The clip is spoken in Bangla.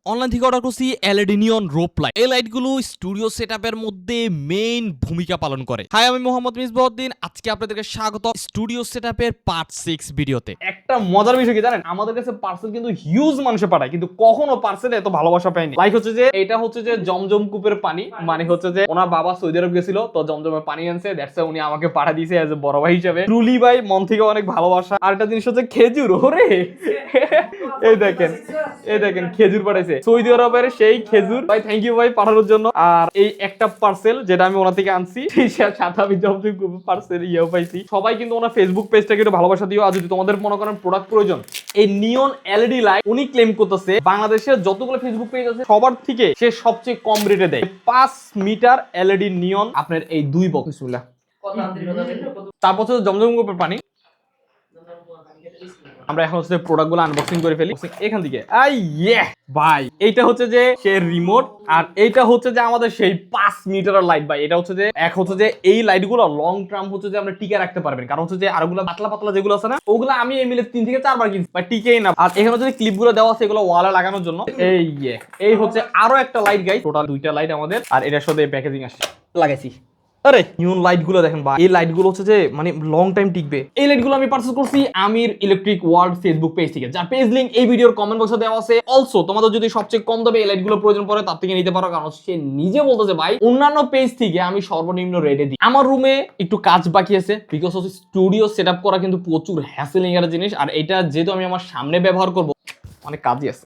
অনলাইন থেকে অর্ডার করছি এলইডি নিয়ন রোপ লাইট। এই লাইটগুলো স্টুডিও সেটআপের মধ্যে মেইন ভূমিকা পালন করে। হাই, আমি মোহাম্মদ মিসবাউদ্দিন। আজকে আপনাদেরকে স্বাগত স্টুডিও সেটআপের পার্ট 6 ভিডিওতে। একটা মজার বিষয় কি জানেন, আমাদের কাছে পার্সেল কিন্তু হিউজ মানুষে পাঠায়, কিন্তু কখনো পার্সেলে এত ভালোবাসা পাইনি। লাইক হচ্ছে যে এটা হচ্ছে যে জমজম কূপের পানি, মানে হচ্ছে যে ওনার বাবা সৌদি আরব গেছিল, তো জমজমের পানি আনছে, দ্যাটস উনি আমাকে পাঠা দিয়েছে এজ এ বড় ভাই হিসেবে। ট্রুলি ভাই মন থেকে অনেক ভালোবাসা। আর একটা জিনিস হচ্ছে খেজুর। ওরে এই দেখেন খেজুর পাঠাইছে সৌদি আরবের, সেই খেজুর ভাই। থ্যাংক ইউ ভাই পাঠানোর জন্য। আর এই একটা পার্সেল যেটা আমি ওনা থেকে আনছি, সাথে আমি জমজম কূপের পার্সেল ইয়েও পাইছি। সবাই কিন্তু ওনার ফেসবুক পেজটাকে একটু ভালোবাসা দিও। আর যদি তোমাদের মনে করেন প্রোডাক্ট প্রয়োজন, এই নিয়ন এলইডি লাইট উনি ক্লেম করতেছে বাংলাদেশের যতগুলো ফেসবুক পেজ আছে সবার থেকে সে সবচেয়ে কম রেটে দেয়। 5 মিটার এলইডি নিয়ন আপনার এই 2 বক্স। তারপর হচ্ছে জমজম কূপের পানি। আমরা এখন হচ্ছে প্রোডাক্টগুলো আনবক্সিং করে ফেলি এখান থেকে। ভাই এইটা হচ্ছে যে সে রিমোট, আর এইটা হচ্ছে যে আমাদের সেই 5 মিটারের লাইট। ভাই এটা হচ্ছে যে এক হচ্ছে যে এই লাইটগুলো লং টার্ম হচ্ছে যে আমরা টিকে রাখতে পারবেন, কারণ হচ্ছে যে আরগুলো পাতলা পাতলা যেগুলো আছে না, ওগুলো আমি এই মিলে 3 থেকে 4 বার কিনছি বা টিকেই না। আর এখানে হচ্ছে ক্লিপগুলো দেওয়া আছে, এগুলো ওয়ালে লাগানোর জন্য। এই হচ্ছে আরো একটা লাইট গাইস, টোটাল 2টা লাইট আমাদের। আর এটার সাথে প্যাকেজিং আসছে, লাগাইছি। আরে নিয়ন লাইট গুলো দেখেন ভাই, এই লাইট গুলো হচ্ছে যে মানে লং টাইম টিকবে। এই লাইট গুলো আমি পারচেজ করছি আমির ইলেকট্রিক ওয়ার্ল্ড ফেসবুক পেজ থেকে, যার পেজ লিংক এই ভিডিওর কমেন্ট বক্সে দেওয়া আছে। অলসো তোমাদের যদি সবচেয়ে কম দামে এই লাইট গুলো প্রয়োজন পড়ে, তার থেকে নিতে পারো, কারণ সে নিজে বলতেছে ভাই অন্যান্য পেজ থেকে আমি সর্বনিম্ন রেটে দিই। আমার রুমে একটু কাজ বাকি আছে, বিকজ হচ্ছে স্টুডিও সেট আপ করা কিন্তু প্রচুর হ্যাসেলিং এর জিনিস। আর এটা যেহেতু আমি আমার সামনে ব্যবহার করবো, অনেক কাজই আছে।